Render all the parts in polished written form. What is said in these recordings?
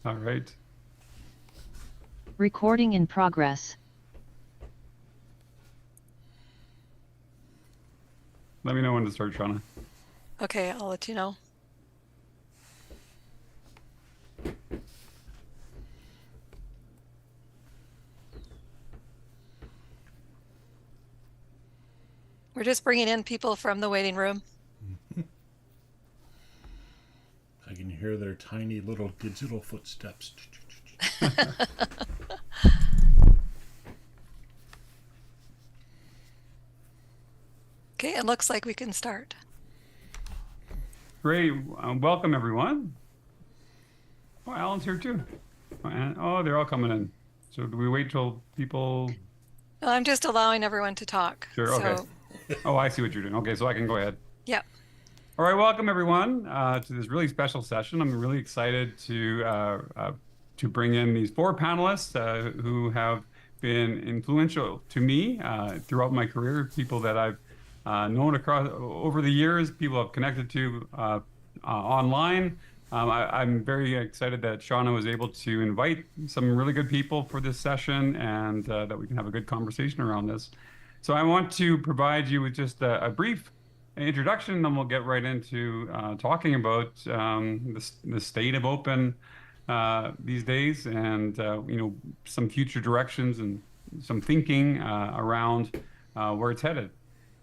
All right. Recording in progress. Let me know when to start, Shauna. Okay, I'll let you know. We're just bringing in people from the waiting room. I can hear their tiny little digital footsteps. Okay, it looks like we can start. Great. Welcome, everyone. Oh, Alan's here too. Oh, they're all coming in. So do we wait till people... No, I'm just allowing everyone to talk. Sure, okay. Oh, I see what you're doing. Okay, so I can go ahead. Yep. All right, welcome everyone to this really special session. I'm really excited to bring in these four panelists who have been influential to me throughout my career, people that I've known over the years, people I've connected to online. I'm very excited that Shauna was able to invite some really good people for this session and that we can have a good conversation around this. So I want to provide you with just a brief introduction, and then we'll get right into talking about the state of open these days, and some future directions and some thinking around where it's headed.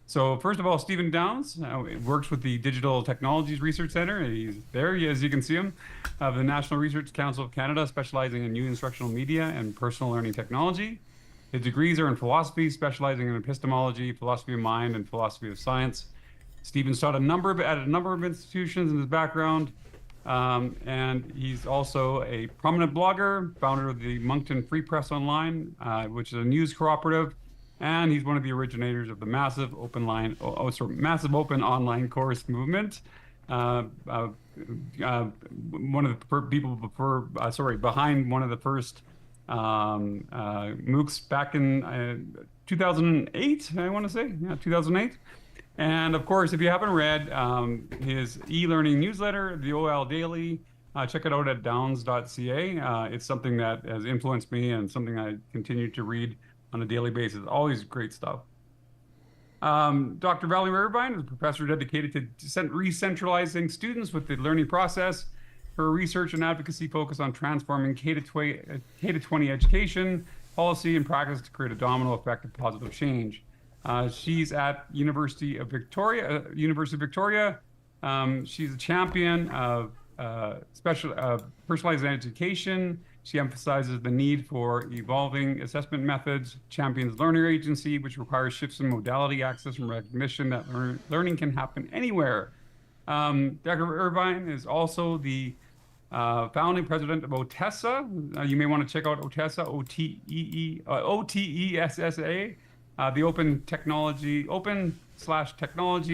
So first of all, Stephen Downs works with the Digital Technologies Research Center. He's there, as you can see him, of the National Research Council of Canada, specializing in new instructional media and personal learning technology. His degrees are in philosophy, specializing in epistemology, philosophy of mind, and philosophy of science. Stephen's taught at a number of institutions in his background, and he's also a prominent blogger, founder of the Moncton Free Press Online, which is a news cooperative, and he's one of the originators of the massive open online course movement. One of the people behind one of the first MOOCs back in 2008, I want to say, 2008. And of course, if you haven't read his e-learning newsletter, the OL Daily, check it out at downs.ca. It's something that has influenced me and something I continue to read on a daily basis. Always great stuff. Dr. Valerie Irvine is a professor dedicated to re-centralizing students with the learning process. Her research and advocacy focus on transforming K-20 education, policy, and practice to create a domino effect of positive change. She's at University of Victoria. She's a champion of personalized education. She emphasizes the need for evolving assessment methods, champions learner agency, which requires shifts in modality, access, and recognition that learning can happen anywhere. Dr. Irvine is also the founding president of OTESA. You may want to check out OTESA, OTESSA, the Open/Technology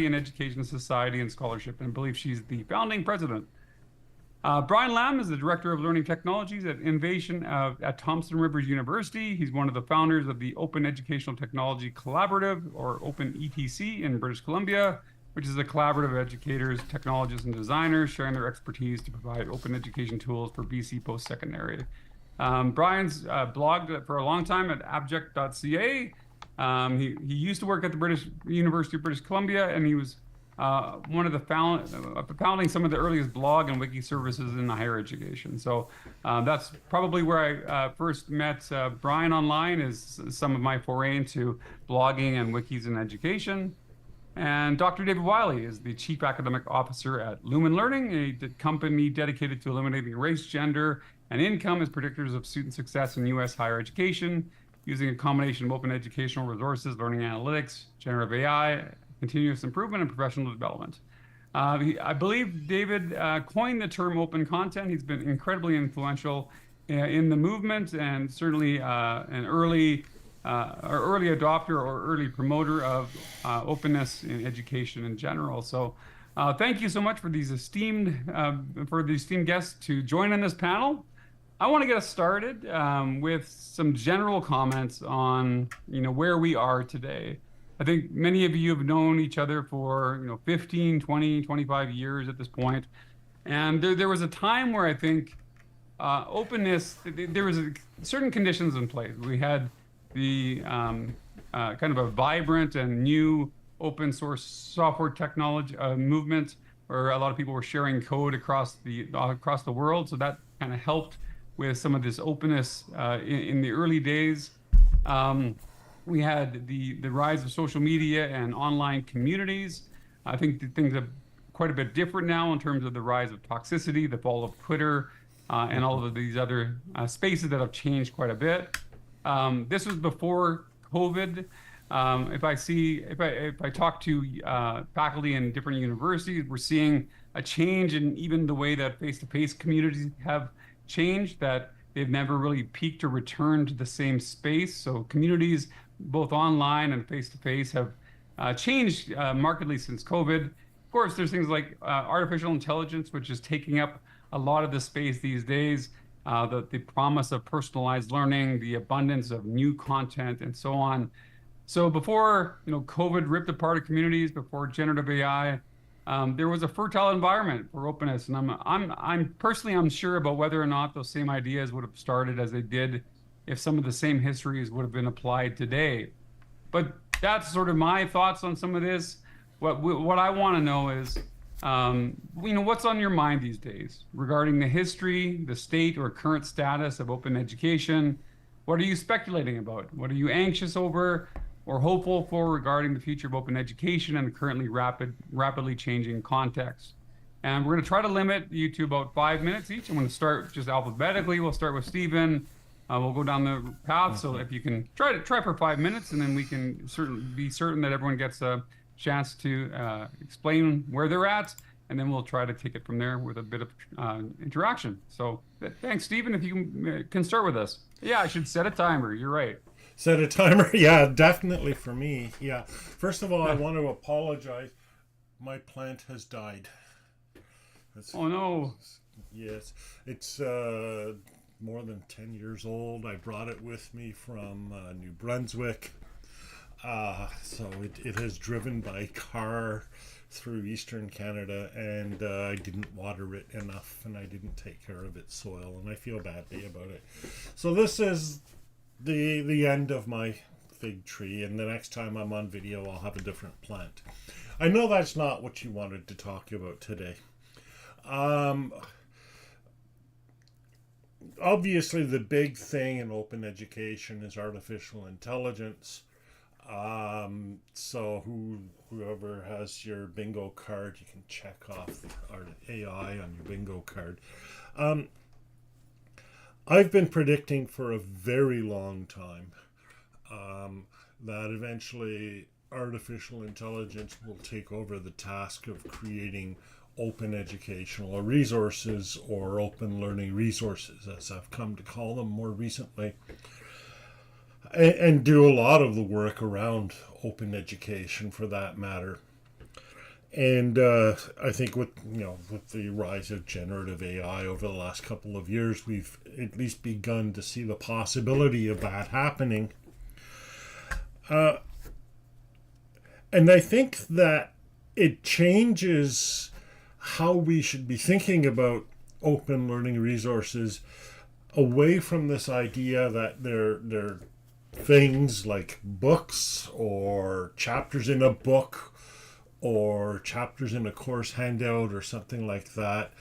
and Education Society and Scholarship, and I believe she's the founding president. Brian Lamb is the Director of Learning Technologies at Innovation at Thompson Rivers University. He's one of the founders of the Open Educational Technology Collaborative, or Open ETC, in British Columbia, which is a collaborative of educators, technologists, and designers sharing their expertise to provide open education tools for BC post-secondary. Brian's blogged for a long time at abject.ca. He used to work at the University of British Columbia, and he was one of the founding some of the earliest blog and wiki services in higher education. So that's probably where I first met Brian online, is some of my foray into blogging and wikis in education. And Dr. David Wiley is the Chief Academic Officer at Lumen Learning, a company dedicated to eliminating race, gender, and income as predictors of student success in U.S. higher education, using a combination of open educational resources, learning analytics, generative AI, continuous improvement, and professional development. I believe David coined the term open content. He's been incredibly influential in the movement, and certainly an early adopter or early promoter of openness in education in general. So thank you so much for these esteemed guests to join in this panel. I want to get us started with some general comments on where we are today. I think many of you have known each other for 15, 20, 25 years at this point. And there was a time where I think openness, there was certain conditions in place. We had the kind of a vibrant and new open source software technology movement, where a lot of people were sharing code across the world. So that kind of helped with some of this openness in the early days. We had the rise of social media and online communities. I think things are quite a bit different now in terms of the rise of toxicity, the fall of Twitter, and all of these other spaces that have changed quite a bit. This was before COVID. If I talk to faculty in different universities, we're seeing a change in even the way that face-to-face communities have changed, that they've never really peaked or returned to the same space. So communities, both online and face-to-face, have changed markedly since COVID. Of course, there's things like artificial intelligence, which is taking up a lot of the space these days. The promise of personalized learning, the abundance of new content, and so on. So before COVID ripped apart communities, before generative AI, there was a fertile environment for openness, and I'm personally unsure about whether or not those same ideas would have started as they did if some of the same histories would have been applied today. But that's sort of my thoughts on some of this. What I want to know is, what's on your mind these days regarding the history, the state or current status of open education? What are you speculating about? What are you anxious over or hopeful for regarding the future of open education and the currently rapidly changing context? And we're going to try to limit you to about 5 minutes each. I'm going to start just alphabetically. We'll start with Stephen. We'll go down the path. So if you can try for 5 minutes, and then we can be certain that everyone gets a chance to explain where they're at, and then we'll try to take it from there with a bit of interaction. So thanks, Stephen. If you can start with us. Yeah, I should set a timer. You're right. Set a timer? Yeah, definitely for me. Yeah. First of all, I want to apologize. My plant has died. Oh, no. Yes. It's more than 10 years old. I brought it with me from New Brunswick. So it has driven by car through eastern Canada, and I didn't water it enough, and I didn't take care of its soil, and I feel badly about it. So this is the end of my fig tree, and the next time I'm on video I'll have a different plant. I know that's not what you wanted to talk about today. Obviously the big thing in open education is artificial intelligence. So whoever has your bingo card, you can check off our AI on your bingo card. I've been predicting for a very long time that eventually artificial intelligence will take over the task of creating open educational resources, or open learning resources, as I've come to call them more recently, and do a lot of the work around open education for that matter. And I think with the rise of generative AI over the last couple of years, we've at least begun to see the possibility of that happening. And I think that it changes how we should be thinking about open learning resources, away from this idea that they're things like books or chapters in a book or chapters in a course handout or something like that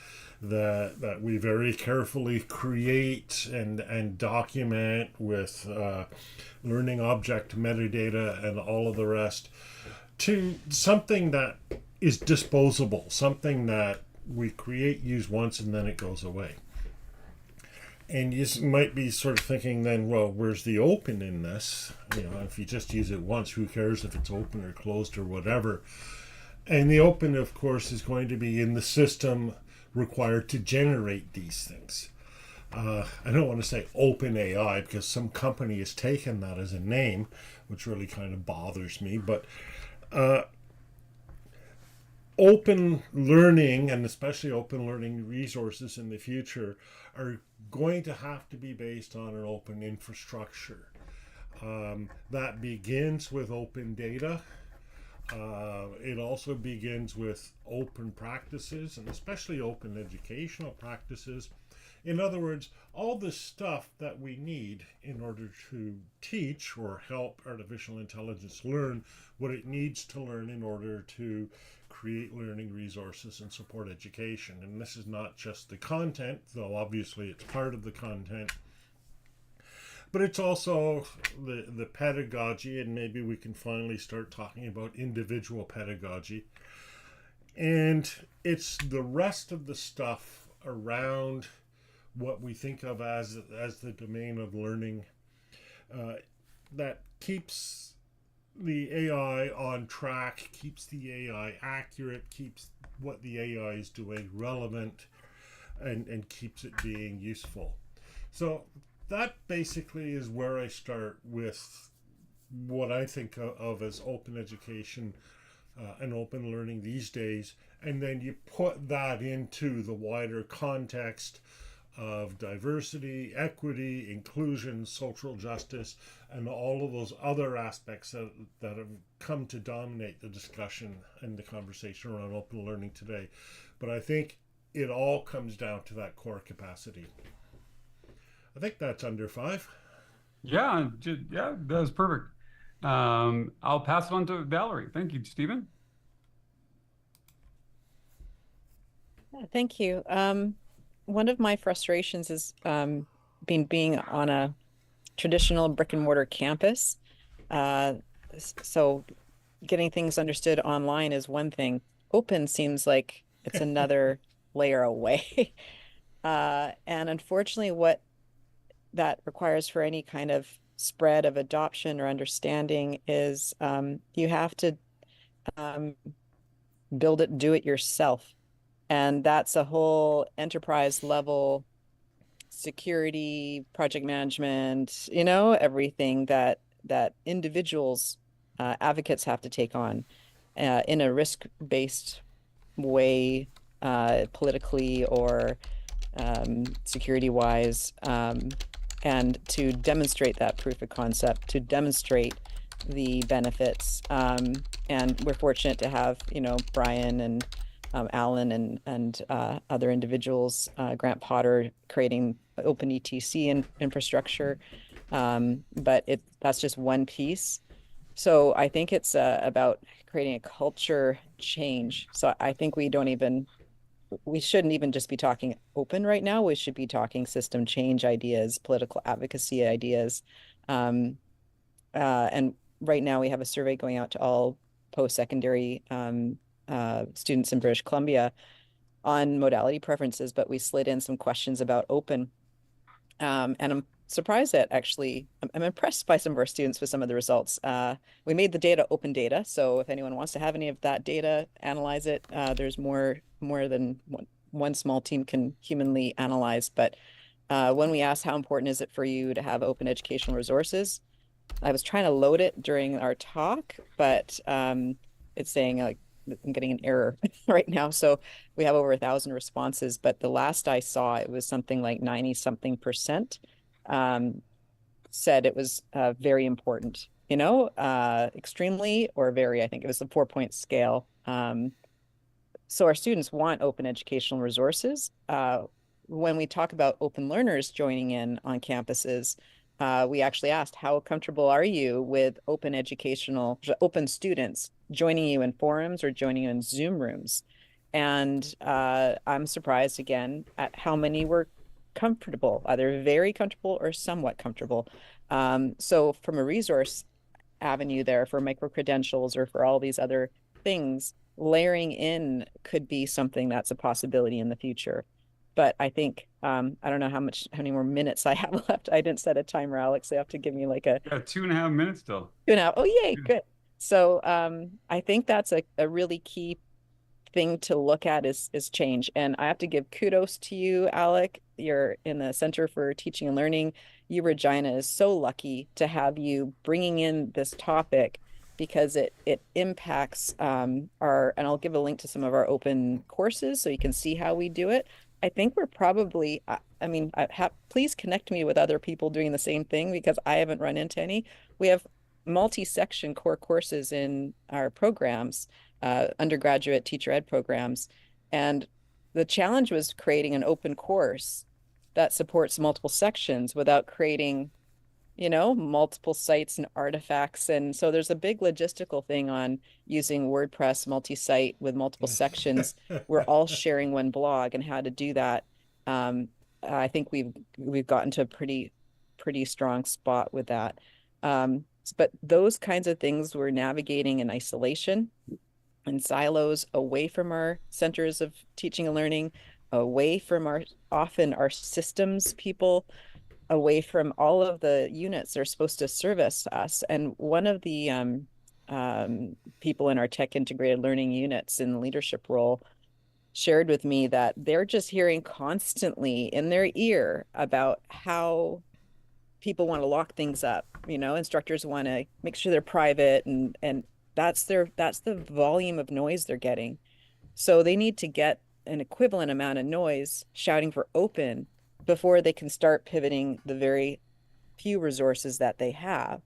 we very carefully create and document with learning object metadata and all of the rest, to something that is disposable, something that we create, use once, and then it goes away. And you might be sort of thinking then, well, where's the open in this? If you just use it once, who cares if it's open or closed or whatever? And the open, of course, is going to be in the system required to generate these things. I don't want to say open AI because some company has taken that as a name, which really kind of bothers me. But open learning, and especially open learning resources in the future, are going to have to be based on an open infrastructure. That begins with open data. It also begins with open practices, and especially open educational practices. In other words, all the stuff that we need in order to teach or help artificial intelligence learn what it needs to learn in order to create learning resources and support education. And this is not just the content, though obviously it's part of the content, but it's also the pedagogy, and maybe we can finally start talking about individual pedagogy. And it's the rest of the stuff around what we think of as the domain of learning that keeps the AI on track, keeps the AI accurate, keeps what the AI is doing relevant, and keeps it being useful. So that basically is where I start with what I think of as open education and open learning these days. And then you put that into the wider context of diversity, equity, inclusion, social justice, and all of those other aspects that have come to dominate the discussion and the conversation around open learning today. But I think it all comes down to that core capacity. I think that's under 5. Yeah, yeah, that was perfect. I'll pass it on to Valerie. Thank you, Stephen. Thank you. One of my frustrations is being on a traditional brick and mortar campus. So getting things understood online is one thing. Open seems like it's another layer away. And unfortunately, what that requires for any kind of spread of adoption or understanding is you have to build it, do it yourself. And that's a whole enterprise level security, project management, everything that individuals, advocates have to take on in a risk-based way, politically or security-wise, and to demonstrate that proof of concept, to demonstrate the benefits. And we're fortunate to have, Brian and Alan and other individuals, Grant Potter creating open ETC infrastructure. But that's just one piece. So I think it's about creating a culture change. So I think we shouldn't even just be talking open right now. We should be talking system change ideas, political advocacy ideas. And right now we have a survey going out to all post-secondary students in British Columbia on modality preferences, but we slid in some questions about open. And I'm surprised that I'm impressed by some of our students with some of the results. We made the data open data, so if anyone wants to have any of that data, analyze it. There's more than one small team can humanly analyze. But when we asked how important is it for you to have open educational resources, I was trying to load it during our talk, but it's saying I'm getting an error right now. So we have over 1,000 responses, but the last I saw, it was something like 90-something% said it was very important, extremely or very. I think it was a 4-point scale. So our students want open educational resources. When we talk about open learners joining in on campuses, we actually asked, how comfortable are you with open students joining you in forums or joining you in Zoom rooms? And I'm surprised again at how many were comfortable, either very comfortable or somewhat comfortable. So from a resource avenue there for micro-credentials or for all these other things, layering in could be something that's a possibility in the future. But I think I don't know how many more minutes I have left. I didn't set a timer, Alex. They have to give me like a 2.5 minutes still. 2.5. Oh, yay, good. So I think that's a really key thing to look at is change. And I have to give kudos to you, Alec. You're in the Center for Teaching and Learning. U Regina is so lucky to have you bringing in this topic because it impacts and I'll give a link to some of our open courses so you can see how we do it. I think we're probably, please connect me with other people doing the same thing because I haven't run into any. We have multi-section core courses in our programs, undergraduate teacher ed programs. And the challenge was creating an open course that supports multiple sections without creating, multiple sites and artifacts. And so there's a big logistical thing on using WordPress multi-site with multiple sections. We're all sharing one blog, and how to do that. I think we've gotten to a pretty strong spot with that. But those kinds of things we're navigating in isolation and silos, away from our centers of teaching and learning, away from our systems people, away from all of the units that are supposed to service us. And one of the people in our tech integrated learning units in the leadership role shared with me that they're just hearing constantly in their ear about how people want to lock things up. Instructors want to make sure they're private, and that's the volume of noise they're getting. So they need to get an equivalent amount of noise shouting for open before they can start pivoting the very few resources that they have.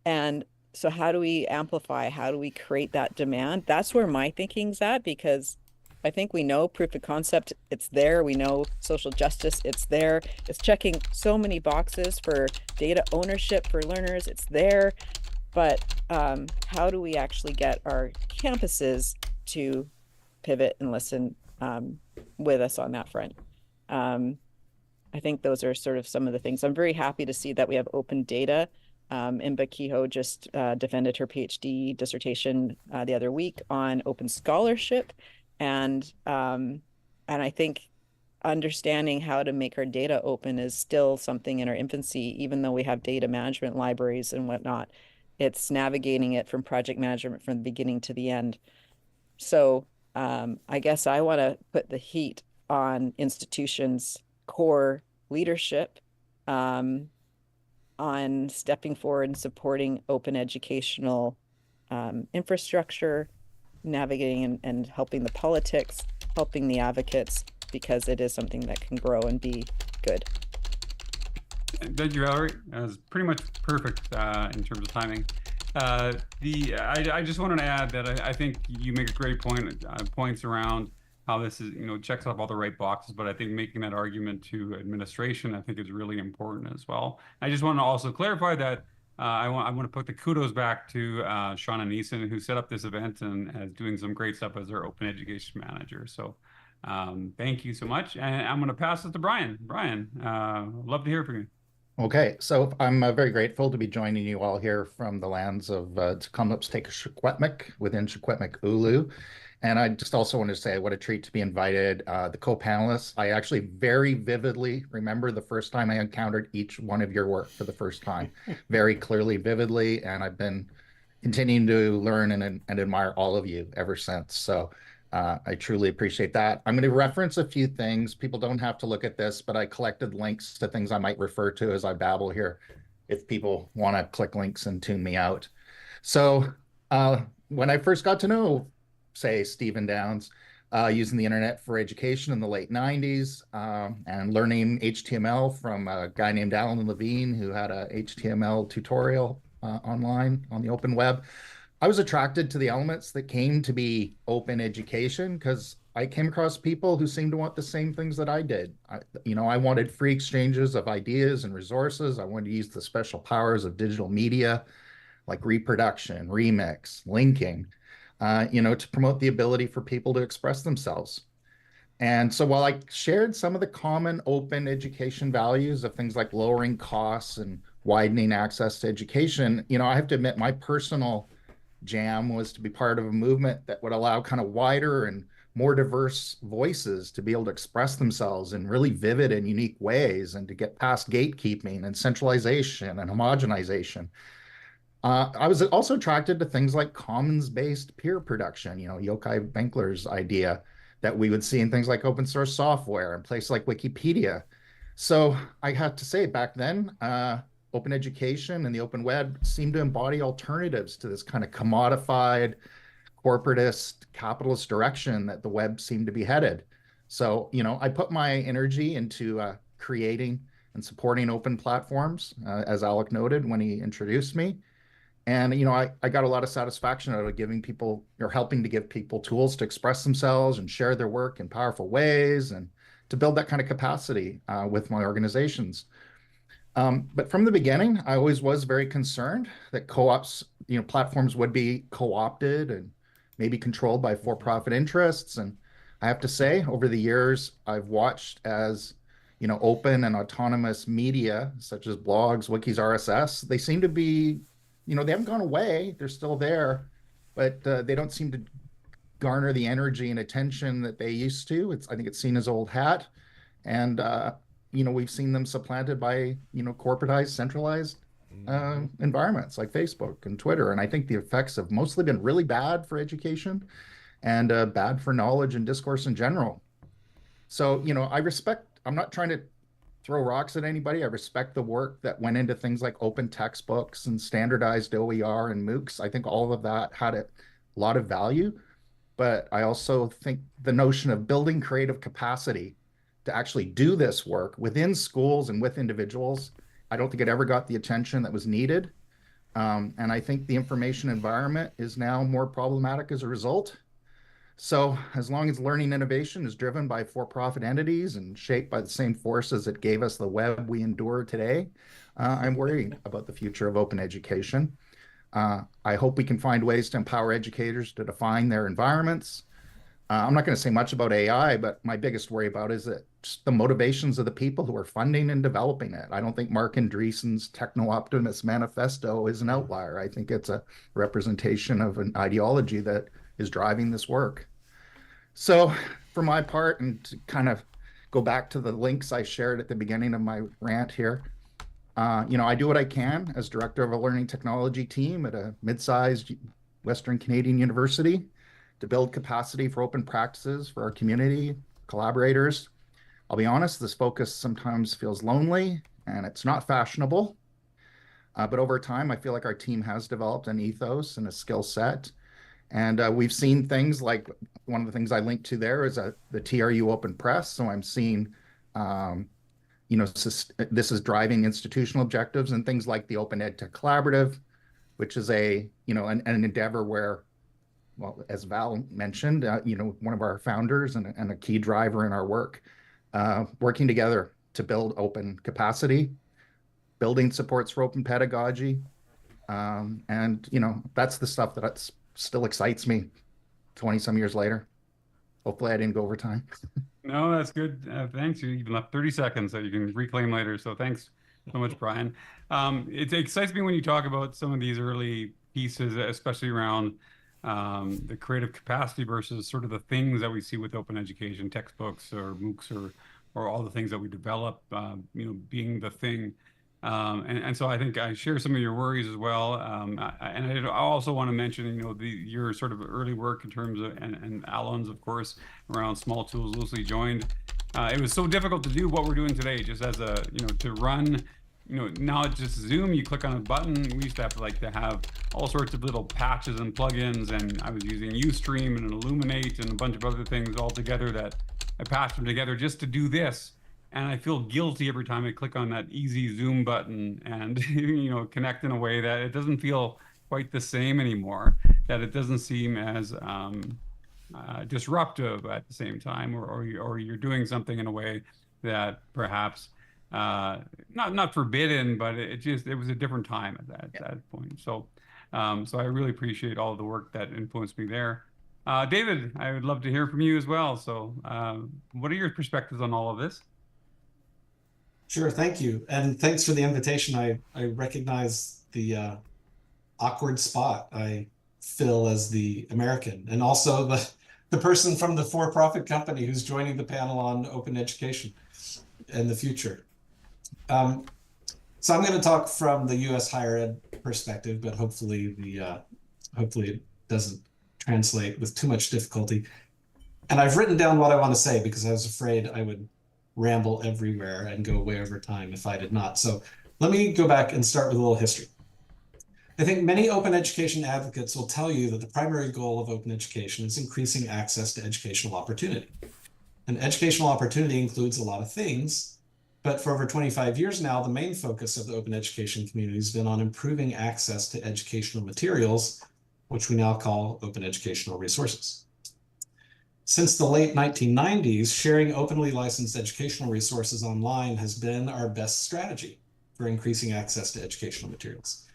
And so how do we amplify? How do we create that demand? That's where my thinking's at, because I think we know proof of concept, it's there. We know social justice, it's there. It's checking so many boxes for data ownership for learners, it's there. But how do we actually get our campuses to pivot and listen with us on that front? I think those are sort of some of the things. I'm very happy to see that we have open data. Imba Kehoe just defended her PhD dissertation the other week on open scholarship. And I think understanding how to make our data open is still something in our infancy, even though we have data management libraries and whatnot. It's navigating it from project management from the beginning to the end. So I guess I want to put the heat on institutions' core leadership on stepping forward and supporting open educational infrastructure, navigating and helping the politics, helping the advocates, because it is something that can grow and be good. Thank you, Valerie. That was pretty much perfect in terms of timing. I just wanted to add that I think you make a great points around how this is, checks off all the right boxes, but I think making that argument to administration, I think is really important as well. I just want to also clarify that I want to put the kudos back to Shauna Neeson, who set up this event and is doing some great stuff as our open education manager. So thank you so much. And I'm going to pass it to Brian. Brian, love to hear from you. Okay, so I'm very grateful to be joining you all here from the lands of Tecumseh within Secwepemc Ulu. And I just also want to say what a treat to be invited. The co-panelists, I actually very vividly remember the first time I encountered each one of your work for the first time, very clearly, vividly, and I've been continuing to learn and admire all of you ever since. So I truly appreciate that. I'm going to reference a few things. People don't have to look at this, but I collected links to things I might refer to as I babble here, if people want to click links and tune me out. So when I first got to know, say, Stephen Downes, using the internet for education in the late 90s and learning HTML from a guy named Alan Levine, who had a HTML tutorial online on the open web, I was attracted to the elements that came to be open education because I came across people who seemed to want the same things that I did. I wanted free exchanges of ideas and resources. I wanted to use the special powers of digital media like reproduction, remix, linking, to promote the ability for people to express themselves. And so while I shared some of the common open education values of things like lowering costs and widening access to education, I have to admit my personal jam was to be part of a movement that would allow kind of wider and more diverse voices to be able to express themselves in really vivid and unique ways and to get past gatekeeping and centralization and homogenization. I was also attracted to things like commons-based peer production, Yochai Benkler's idea that we would see in things like open source software and places like Wikipedia. So I have to say back then, open education and the open web seemed to embody alternatives to this kind of commodified, corporatist, capitalist direction that the web seemed to be headed. So, I put my energy into creating and supporting open platforms, as Alec noted when he introduced me. And, I got a lot of satisfaction out of giving people or helping to give people tools to express themselves and share their work in powerful ways and to build that kind of capacity with my organizations. But from the beginning, I always was very concerned that co-ops, platforms would be co-opted and maybe controlled by for-profit interests. And I have to say, over the years, I've watched as, open and autonomous media, such as blogs, wikis, RSS, they seem to be, they haven't gone away. They're still there, but they don't seem to garner the energy and attention that they used to. I think it's seen as old hat. And, we've seen them supplanted by, corporatized, centralized environments like Facebook and Twitter. And I think the effects have mostly been really bad for education and bad for knowledge and discourse in general. So, I'm not trying to throw rocks at anybody. I respect the work that went into things like open textbooks and standardized OER and MOOCs. I think all of that had a lot of value. But I also think the notion of building creative capacity to actually do this work within schools and with individuals, I don't think it ever got the attention that was needed. And I think the information environment is now more problematic as a result. So as long as learning innovation is driven by for-profit entities and shaped by the same forces that gave us the web we endure today, I'm worried about the future of open education. I hope we can find ways to empower educators to define their environments. I'm not going to say much about AI, but my biggest worry about is that just the motivations of the people who are funding and developing it. I don't think Mark Andreessen's techno-optimist manifesto is an outlier. I think it's a representation of an ideology that is driving this work. So for my part, and to kind of go back to the links I shared at the beginning of my rant here, I do what I can as director of a learning technology team at a mid-sized Western Canadian university to build capacity for open practices for our community, collaborators. I'll be honest, this focus sometimes feels lonely and it's not fashionable. But over time, I feel like our team has developed an ethos and a skill set. And we've seen things like, one of the things I linked to there is the TRU Open Press. So I'm seeing, this is driving institutional objectives and things like the Open EdTech Collaborative, which is an endeavor where, well, as Val mentioned, one of our founders and a key driver in our work, working together to build open capacity, building supports for open pedagogy. And that's the stuff that still excites me 20 some years later. Hopefully I didn't go over time. No, that's good. Thanks. You even left 30 seconds that you can reclaim later. So thanks so much, Brian. It excites me when you talk about some of these early pieces, especially around the creative capacity versus sort of the things that we see with open education, textbooks or MOOCs or all the things that we develop, being the thing. And so I think I share some of your worries as well. And I also want to mention, your sort of early work in terms of, and Alan's, of course, around small tools loosely joined. It was so difficult to do what we're doing today, just as to run, now it's just Zoom, you click on a button. We used to have to have all sorts of little patches and plugins, and I was using Ustream and Illuminate and a bunch of other things all together that I patched them together just to do this. And I feel guilty every time I click on that easy Zoom button and, connect in a way that it doesn't feel quite the same anymore, that it doesn't seem as disruptive at the same time, or you're doing something in a way that perhaps not forbidden, but it was a different time at that point. So I really appreciate all of the work that influenced me there. David, I would love to hear from you as well. So what are your perspectives on all of this? Sure, thank you. And thanks for the invitation. I recognize the awkward spot I fill as the American, and also the person from the for-profit company who's joining the panel on open education in the future. So I'm going to talk from the U.S. higher ed perspective, but hopefully it doesn't translate with too much difficulty. And I've written down what I want to say because I was afraid I would ramble everywhere and go way over time if I did not. So let me go back and start with a little history. I think many open education advocates will tell you that the primary goal of open education is increasing access to educational opportunity. And educational opportunity includes a lot of things, but for over 25 years now, the main focus of the open education community has been on improving access to educational materials, which we now call open educational resources. Since the late 1990s, sharing openly licensed educational resources online has been our best strategy for increasing access to educational materials.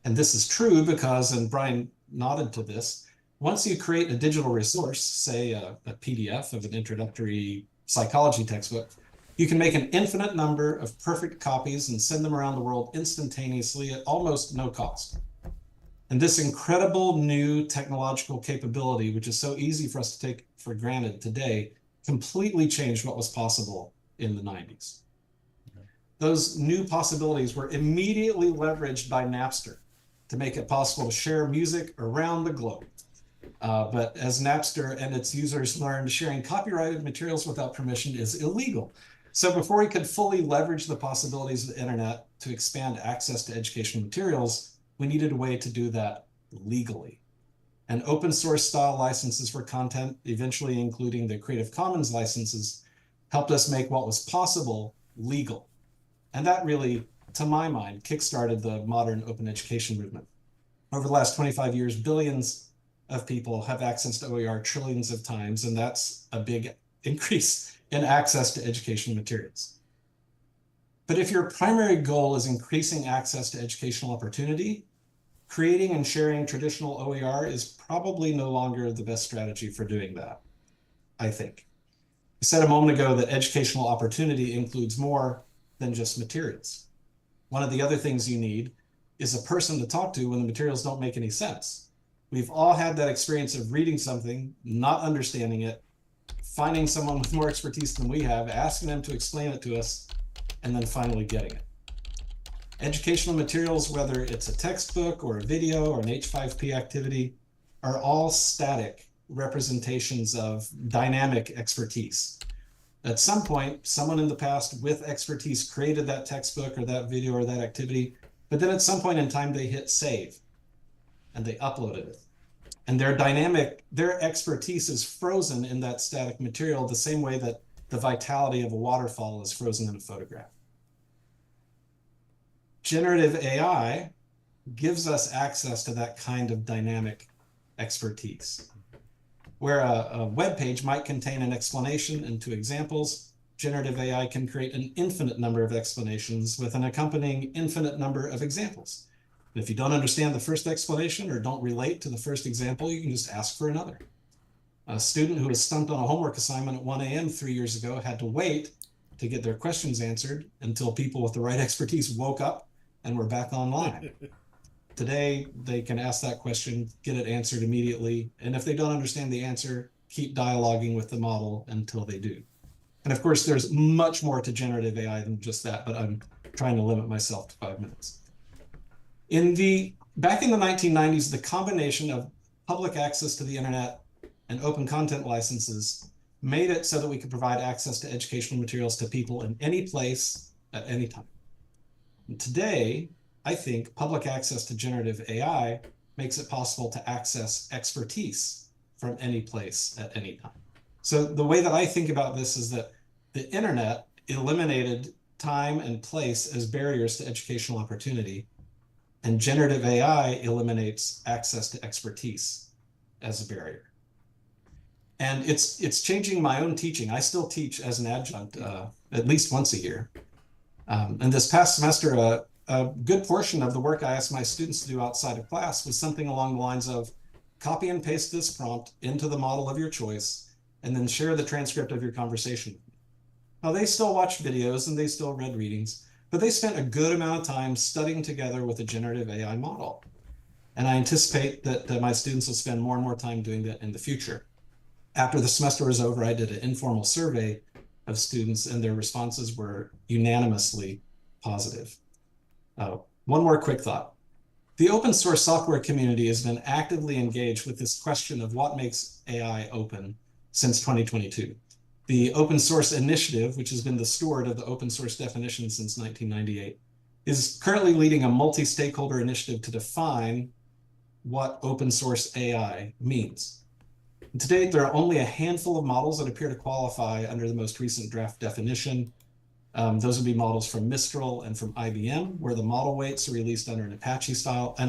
And this is true because, and Brian nodded to this, once you create a digital resource, say a PDF of an introductory psychology textbook, you can make an infinite number of perfect copies and send them around the world instantaneously at almost no cost. And this incredible new technological capability, which is so easy for us to take for granted today, completely changed what was possible in the 90s. Those new possibilities were immediately leveraged by Napster to make it possible to share music around the globe. But as Napster and its users learned, sharing copyrighted materials without permission is illegal. So before we could fully leverage the possibilities of the internet to expand access to educational materials, we needed a way to do that legally. And open source style licenses for content, eventually including the Creative Commons licenses, helped us make what was possible legal. And that really, to my mind, kickstarted the modern open education movement. Over the last 25 years, billions of people have access to OER trillions of times, and that's a big increase in access to educational materials. But if your primary goal is increasing access to educational opportunity, creating and sharing traditional OER is probably no longer the best strategy for doing that, I think. I said a moment ago that educational opportunity includes more than just materials. One of the other things you need is a person to talk to when the materials don't make any sense. We've all had that experience of reading something, not understanding it, finding someone with more expertise than we have, asking them to explain it to us, and then finally getting it. Educational materials, whether it's a textbook or a video or an H5P activity, are all static representations of dynamic expertise. At some point, someone in the past with expertise created that textbook or that video or that activity, but then at some point in time, they hit save and they uploaded it. And their expertise is frozen in that static material the same way that the vitality of a waterfall is frozen in a photograph. Generative AI gives us access to that kind of dynamic expertise. Where a web page might contain an explanation and 2 examples, generative AI can create an infinite number of explanations with an accompanying infinite number of examples. If you don't understand the first explanation or don't relate to the first example, you can just ask for another. A student who was stumped on a homework assignment at 1 a.m. 3 years ago had to wait to get their questions answered until people with the right expertise woke up and were back online. Today, they can ask that question, get it answered immediately, and if they don't understand the answer, keep dialoguing with the model until they do. And of course, there's much more to generative AI than just that, but I'm trying to limit myself to 5 minutes. Back in the 1990s, the combination of public access to the internet and open content licenses made it so that we could provide access to educational materials to people in any place at any time. And today, I think public access to generative AI makes it possible to access expertise from any place at any time. So the way that I think about this is that the internet eliminated time and place as barriers to educational opportunity, and generative AI eliminates access to expertise as a barrier. And it's changing my own teaching. I still teach as an adjunct at least once a year. And this past semester, a good portion of the work I asked my students to do outside of class was something along the lines of copy and paste this prompt into the model of your choice, and then share the transcript of your conversation. Now, they still watched videos and they still read readings, but they spent a good amount of time studying together with a generative AI model. And I anticipate that my students will spend more and more time doing that in the future. After the semester was over, I did an informal survey of students, and their responses were unanimously positive. One more quick thought. The open source software community has been actively engaged with this question of what makes AI open since 2022. The Open Source Initiative, which has been the steward of the open source definition since 1998, is currently leading a multi-stakeholder initiative to define what open source AI means. To date, there are only a handful of models that appear to qualify under the most recent draft definition. Those would be models from Mistral and from IBM, where the model weights are released under an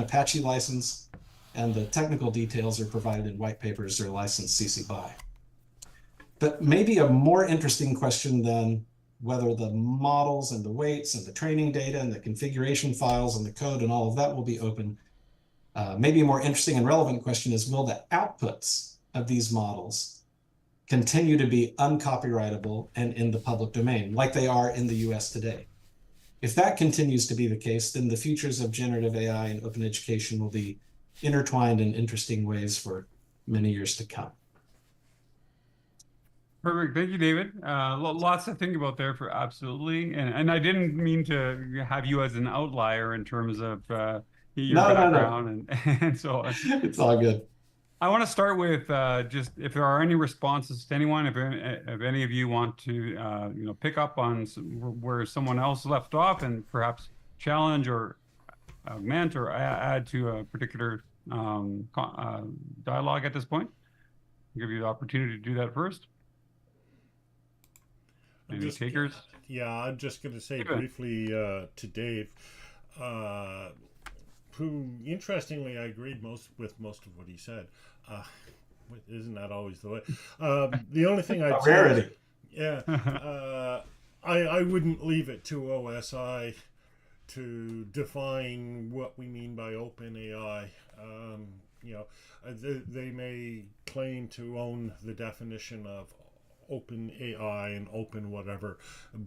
Apache license, and the technical details are provided in white papers or licensed CC BY. But maybe a more interesting question than whether the models and the weights and the training data and the configuration files and the code and all of that will be open. Maybe a more interesting and relevant question is, will the outputs of these models continue to be uncopyrightable and in the public domain like they are in the US today? If that continues to be the case, then the futures of generative AI and open education will be intertwined in interesting ways for many years to come. Perfect. Thank you, David. Lots to think about there, for absolutely. And I didn't mean to have you as an outlier in terms of your background and so on. It's all good. I want to start with just if there are any responses to anyone, if any of you want to pick up on where someone else left off and perhaps challenge or augment or add to a particular dialogue at this point. I'll give you the opportunity to do that first. Any takers? Yeah, I'm just going to say briefly to Dave, who, interestingly, I agreed with most of what he said. Isn't that always the way? The only thing I'd say, yeah, I wouldn't leave it to OSI to define what we mean by open AI. They may claim to own the definition of open AI and open whatever,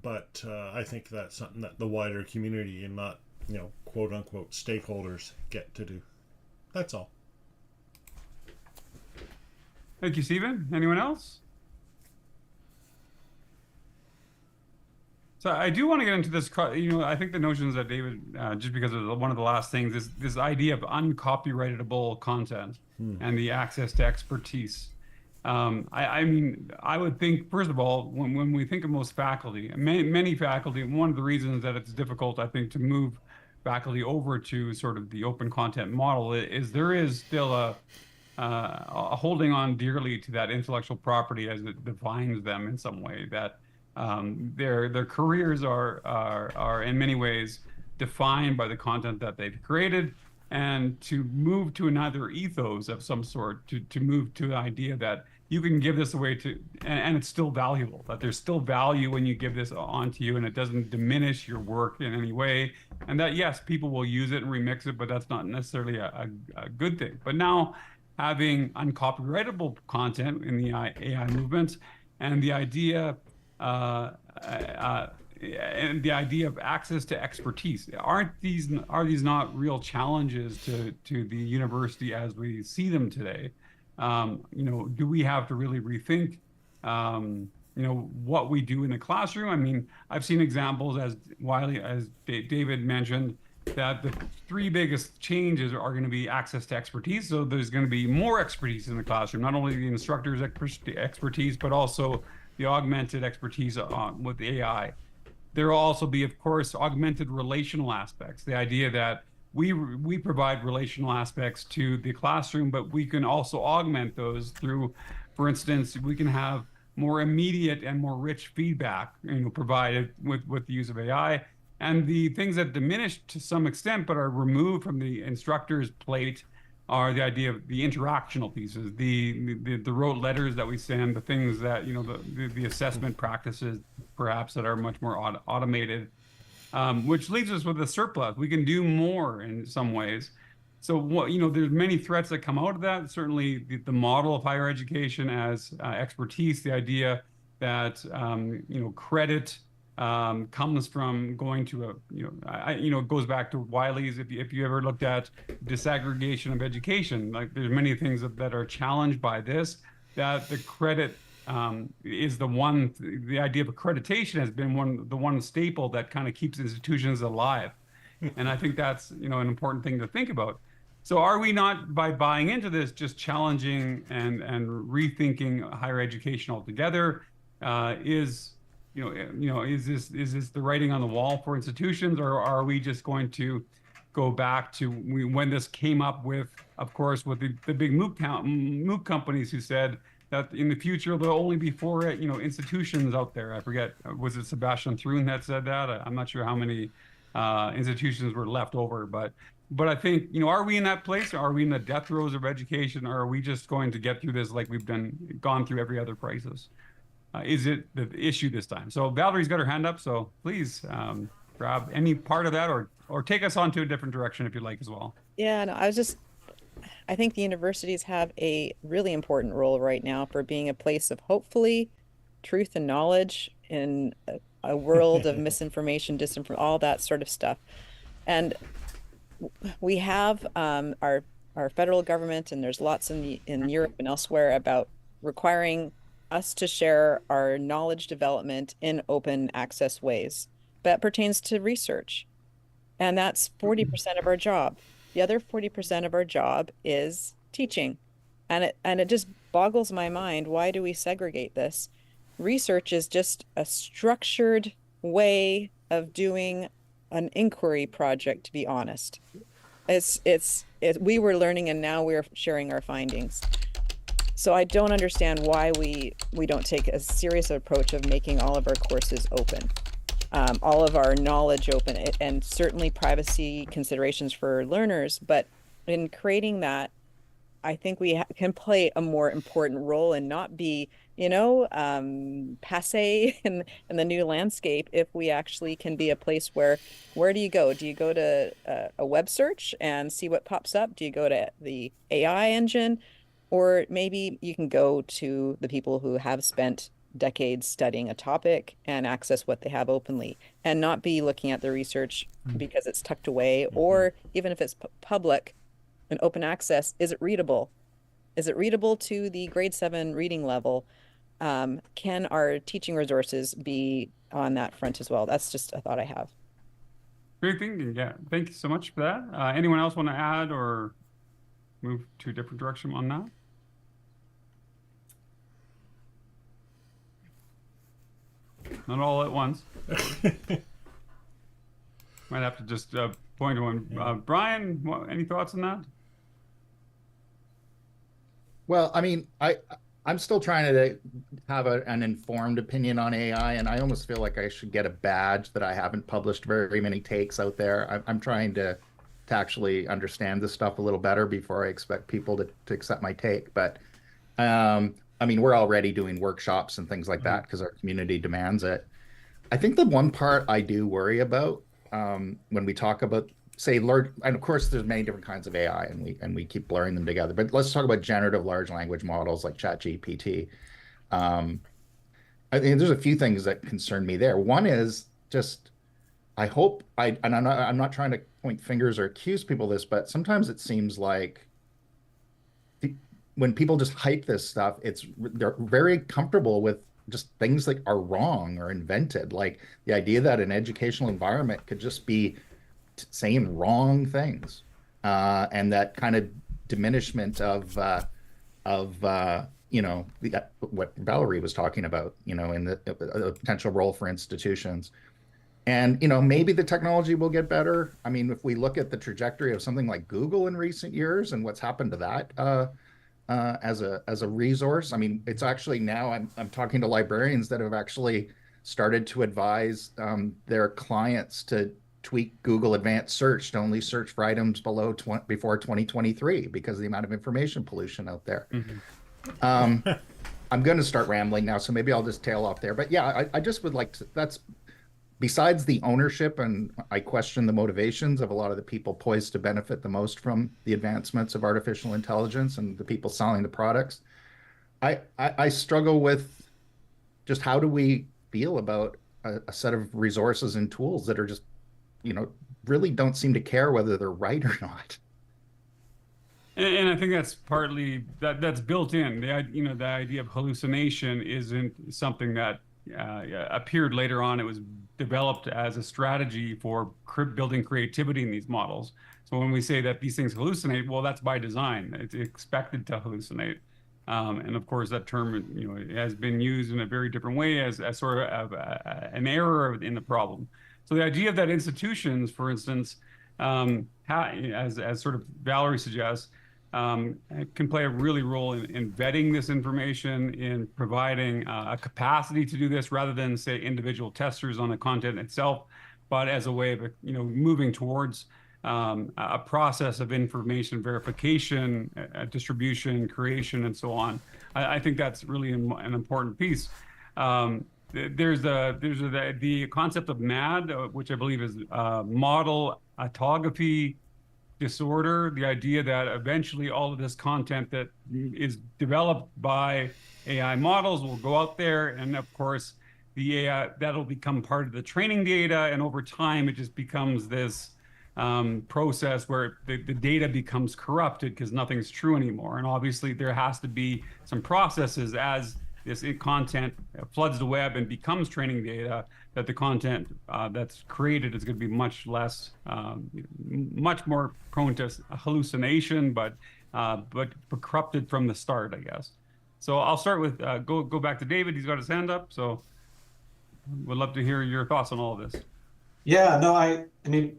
but I think that's something that the wider community and not, quote unquote stakeholders get to do. That's all. Thank you, Stephen. Anyone else? So I do want to get into this, I think the notions that David, just because of one of the last things, is this idea of uncopyrightable content and the access to expertise. I mean, I would think, first of all, when we think of most faculty, many faculty, one of the reasons that it's difficult, I think, to move faculty over to sort of the open content model is there is still a holding on dearly to that intellectual property as it defines them in some way, that their careers are in many ways defined by the content that they've created, and to move to another ethos of some sort, to move to the idea that you can give this away and it's still valuable, that there's still value when you give this onto you and it doesn't diminish your work in any way, and that yes, people will use it and remix it, but that's not necessarily a good thing. But now having uncopyrightable content in the AI movement and the idea of access to expertise, are these not real challenges to the university as we see them today? Do we have to really rethink what we do in the classroom? I mean, I've seen examples, as David mentioned, that the three biggest changes are going to be access to expertise. So there's going to be more expertise in the classroom, not only the instructor's expertise, but also the augmented expertise with AI. There will also be, of course, augmented relational aspects. The idea that we provide relational aspects to the classroom, but we can also augment those through, for instance, we can have more immediate and more rich feedback, provided with the use of AI. And the things that diminish to some extent but are removed from the instructor's plate are the idea of the interactional pieces, the rote letters that we send, the things that, the assessment practices perhaps that are much more automated, which leaves us with a surplus. We can do more in some ways. So there's many threats that come out of that. Certainly the model of higher education as expertise, the idea that, credit comes from going to it goes back to Wiley's. If you ever looked at disaggregation of education, like there's many things that are challenged by this, that the credit is the idea of accreditation has been the one staple that kind of keeps institutions alive. And I think that's, an important thing to think about. So are we not, by buying into this, just challenging and rethinking higher education altogether? Is this the writing on the wall for institutions, or are we just going to go back to when this came up with, of course, with the big MOOC companies who said that in the future there'll only be 4 institutions out there. I forget, was it Sebastian Thrun that said that? I'm not sure how many institutions were left over, but I think, are we in that place? Are we in the death throes of education, or are we just going to get through this like we've gone through every other crisis? is it the issue this time? So Valerie's got her hand up, so please grab any part of that or take us on to a different direction if you'd like as well. Yeah, no, I think the universities have a really important role right now for being a place of hopefully truth and knowledge in a world of misinformation, disinformation, all that sort of stuff. And we have our federal government, and there's lots in Europe and elsewhere about requiring us to share our knowledge development in open access ways. That pertains to research. And that's 40% of our job. The other 40% of our job is teaching. And it just boggles my mind. Why do we segregate this? Research is just a structured way of doing an inquiry project, to be honest. We were learning and now we're sharing our findings. So I don't understand why we don't take a serious approach of making all of our courses open. All of our knowledge open, and certainly privacy considerations for learners. But in creating that, I think we can play a more important role and not be, passe in the new landscape. If we actually can be a place where do you go? Do you go to a web search and see what pops up? Do you go to the AI engine? Or maybe you can go to the people who have spent decades studying a topic and access what they have openly, and not be looking at the research because it's tucked away, or even if it's public and open access, is it readable? Is it readable to the grade 7 reading level? Can our teaching resources be on that front as well? That's just a thought I have. Great thinking. Yeah, thank you so much for that. Anyone else want to add or move to a different direction on that? Not all at once. Might have to just point to one. Brian, any thoughts on that? Well, I mean, I'm still trying to have an informed opinion on AI, and I almost feel like I should get a badge that I haven't published very many takes out there. I'm trying to actually understand this stuff a little better before I expect people to accept my take. But I mean, we're already doing workshops and things like that because our community demands it. I think the one part I do worry about when we talk about, say, large, and of course there's many different kinds of AI, and we keep blurring them together. But let's talk about generative large language models like ChatGPT. I think there's a few things that concern me there. One is just, and I'm not trying to point fingers or accuse people of this, but sometimes it seems like when people just hype this stuff, they're very comfortable with just things that are wrong or invented. Like the idea that an educational environment could just be saying wrong things, and that kind of diminishment of what Valerie was talking about, in the potential role for institutions. And, maybe the technology will get better. I mean, if we look at the trajectory of something like Google in recent years and what's happened to that, as a resource. I mean, it's actually now I'm talking to librarians that have actually started to advise their clients to tweak Google Advanced Search to only search for items before 2023 because of the amount of information pollution out there. I'm going to start rambling now, so maybe I'll just tail off there. But yeah, I just would like to. That's besides the ownership, and I question the motivations of a lot of the people poised to benefit the most from the advancements of artificial intelligence and the people selling the products. I struggle with just how do we feel about a set of resources and tools that are just, really don't seem to care whether they're right or not. And I think that's partly that's built in. The idea of hallucination isn't something that appeared later on. It was developed as a strategy for building creativity in these models. So when we say that these things hallucinate, well, that's by design. It's expected to hallucinate. And of course, that term, has been used in a very different way as sort of an error in the problem. So the idea that institutions, for instance, as sort of Valerie suggests, can play a really role in vetting this information, in providing a capacity to do this rather than, say, individual testers on the content itself, but as a way of, moving towards a process of information verification, distribution, creation, and so on. I think that's really an important piece. The concept of MAD, which I believe is model autography disorder, the idea that eventually all of this content that is developed by AI models will go out there, and of course the AI that'll become part of the training data, and over time it just becomes this process where the data becomes corrupted because nothing's true anymore. And obviously there has to be some processes as this content floods the web and becomes training data, that the content that's created is going to be much less, much more prone to hallucination, but corrupted from the start, I guess. So I'll start with go back to David. He's got his hand up, so would love to hear your thoughts on all of this. Yeah, no, I mean,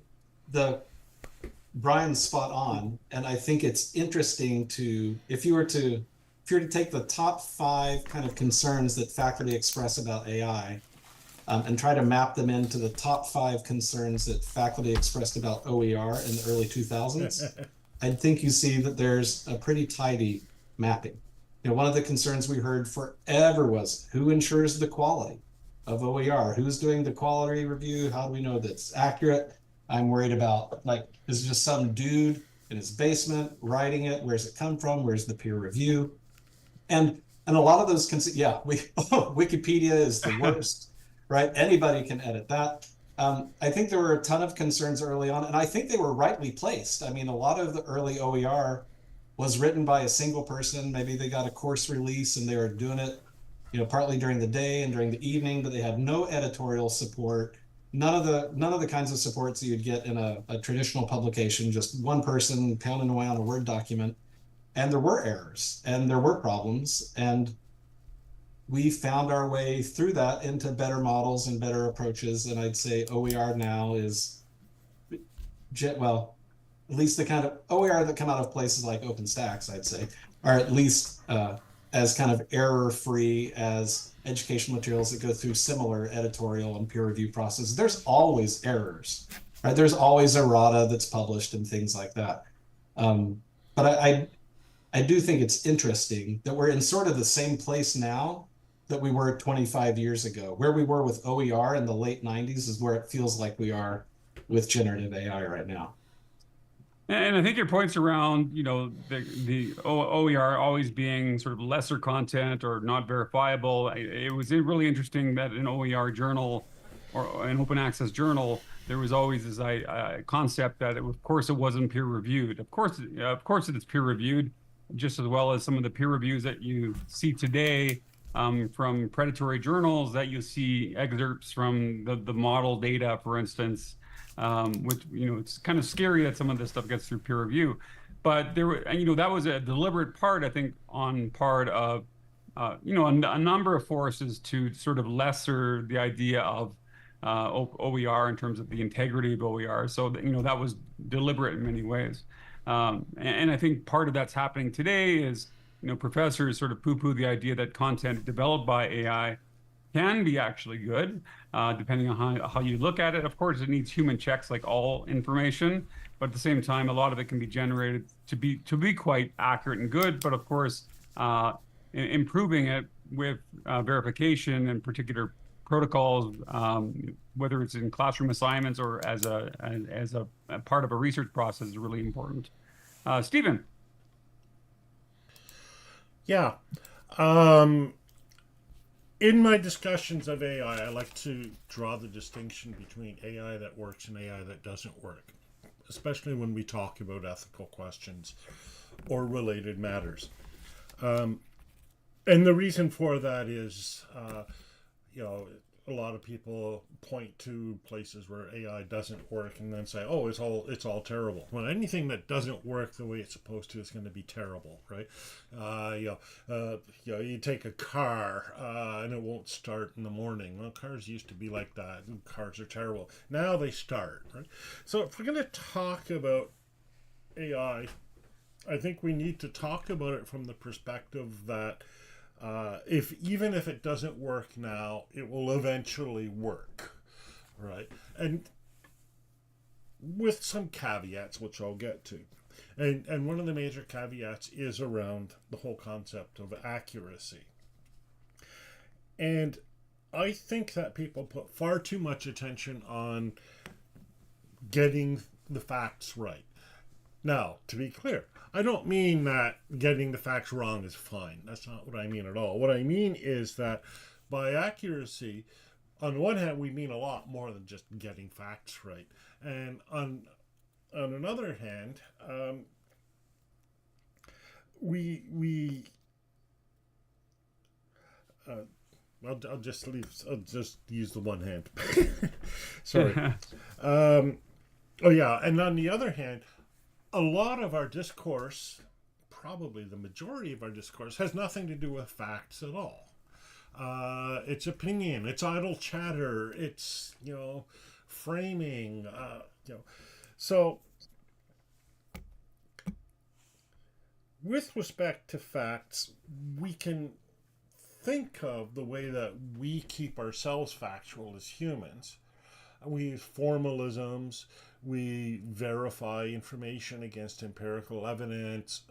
Brian's spot on, and I think it's interesting to, if you were to take the top 5 kind of concerns that faculty express about AI, and try to map them into the top 5 concerns that faculty expressed about OER in the early 2000s, I think you see that there's a pretty tidy mapping. You know, one of the concerns we heard forever was, who ensures the quality of OER? Who's doing the quality review? How do we know that's accurate? I'm worried about, like, is it just some dude in his basement writing it? Where's it come from? Where's the peer review? And a lot of those Wikipedia is the worst, right? Anybody can edit that. I think there were a ton of concerns early on, and I think they were rightly placed. I mean, a lot of the early OER was written by a single person. Maybe they got a course release and they were doing it, you know, partly during the day and during the evening, but they had no editorial support. None of the kinds of supports you'd get in a traditional publication, just one person pounding away on a Word document. And there were errors and there were problems, and we found our way through that into better models and better approaches. And I'd say OER now is, well, at least the kind of OER that come out of places like OpenStax, I'd say, are at least as kind of error-free as educational materials that go through similar editorial and peer review processes. There's always errors, right? There's always errata that's published and things like that. But I do think it's interesting that we're in sort of the same place now that we were 25 years ago. Where we were with OER in the late 90s is where it feels like we are with generative AI right now. And I think your points around, you know, the OER always being sort of lesser content or not verifiable. It was really interesting that an OER journal or an open access journal, there was always this concept that of course it wasn't peer reviewed. Of course it is peer reviewed, just as well as some of the peer reviews that you see today from predatory journals, that you see excerpts from the model data, for instance. Which, you know, it's kind of scary that some of this stuff gets through peer review, but there were, you know, that was a deliberate part, I think, on part of, you know, a number of forces to sort of lesser the idea of OER in terms of the integrity of OER. So that, you know, that was deliberate in many ways. And I think part of that's happening today is, you know, professors sort of poo-poo the idea that content developed by AI can be actually good, depending on how you look at it. Of course, it needs human checks like all information, but at the same time, a lot of it can be generated to be quite accurate and good. But of course, improving it with verification and particular protocols, whether it's in classroom assignments or as a part of a research process, is really important. Stephen. Yeah. In my discussions of AI, I like to draw the distinction between AI that works and AI that doesn't work, especially when we talk about ethical questions or related matters. And the reason for that is, you know, a lot of people point to places where AI doesn't work and then say, "Oh, it's all terrible." Well, anything that doesn't work the way it's supposed to is going to be terrible, right? You take a car and it won't start in the morning. Well, cars used to be like that, and cars are terrible. Now they start, right? So if we're going to talk about AI, I think we need to talk about it from the perspective that even if it doesn't work now, it will eventually work, right? And with some caveats, which I'll get to. And one of the major caveats is around the whole concept of accuracy. And I think that people put far too much attention on getting the facts right. Now, to be clear, I don't mean that getting the facts wrong is fine. That's not what I mean at all. What I mean is that by accuracy, on one hand, we mean a lot more than just getting facts right. And on another hand, we I'll just leave. I'll just use the one hand. Sorry. Oh yeah, and on the other hand, a lot of our discourse, probably the majority of our discourse, has nothing to do with facts at all. It's opinion, it's idle chatter, it's framing. So with respect to facts, we can think of the way that we keep ourselves factual as humans. We use formalisms, we verify information against empirical evidence,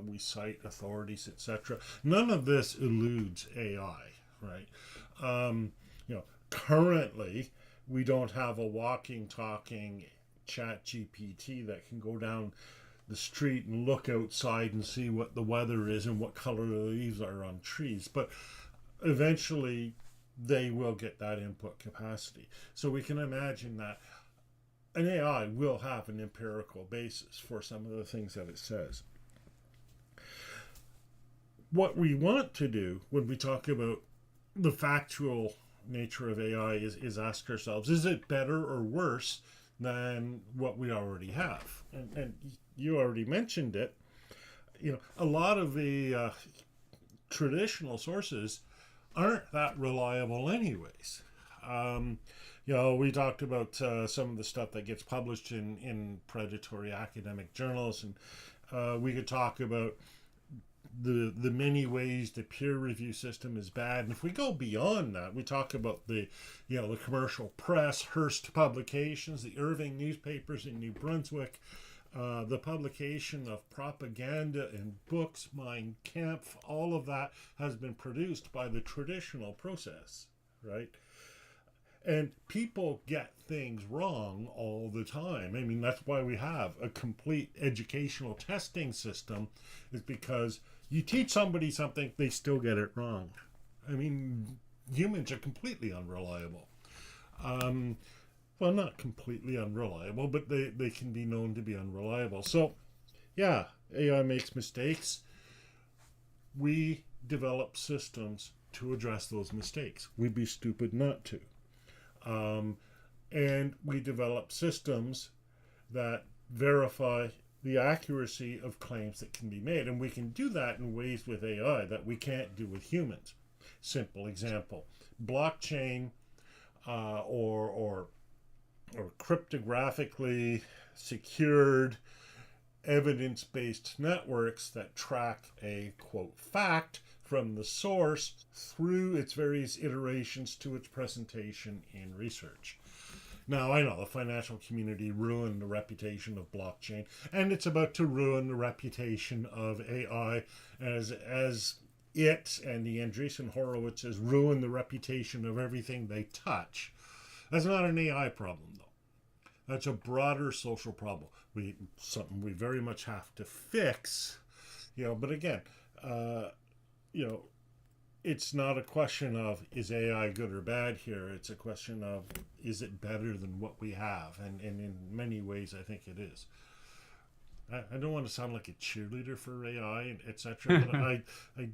we cite authorities, etc. None of this eludes AI, right? Currently, we don't have a walking, talking chat GPT that can go down the street and look outside and see what the weather is and what color the leaves are on trees. But eventually they will get that input capacity. So we can imagine that an AI will have an empirical basis for some of the things that it says. What we want to do when we talk about the factual nature of AI is ask ourselves, is it better or worse than what we already have? And you already mentioned it. A lot of the traditional sources aren't that reliable anyways. We talked about some of the stuff that gets published in predatory academic journals, and we could talk about the many ways the peer review system is bad. And if we go beyond that, we talk about the commercial press, Hearst Publications, the Irving newspapers in New Brunswick, the publication of propaganda and books, Mein Kampf, all of that has been produced by the traditional process, right? And people get things wrong all the time. I mean, that's why we have a complete educational testing system, is because you teach somebody something, they still get it wrong. I mean, humans are completely unreliable. Well, not completely unreliable, but they can be known to be unreliable. So, yeah, AI makes mistakes. We develop systems to address those mistakes. We'd be stupid not to. And we develop systems that verify the accuracy of claims that can be made. And we can do that in ways with AI that we can't do with humans. Simple example, blockchain or cryptographically secured evidence-based networks that track a, quote, fact from the source through its various iterations to its presentation in research. Now, I know the financial community ruined the reputation of blockchain, and it's about to ruin the reputation of AI as it and the Andreessen Horowitzes ruin the reputation of everything they touch. That's not an AI problem, though. That's a broader social problem. Something we very much have to fix, But again, it's not a question of is AI good or bad here. It's a question of is it better than what we have, and in many ways, I think it is. I don't want to sound like a cheerleader for AI, etc. But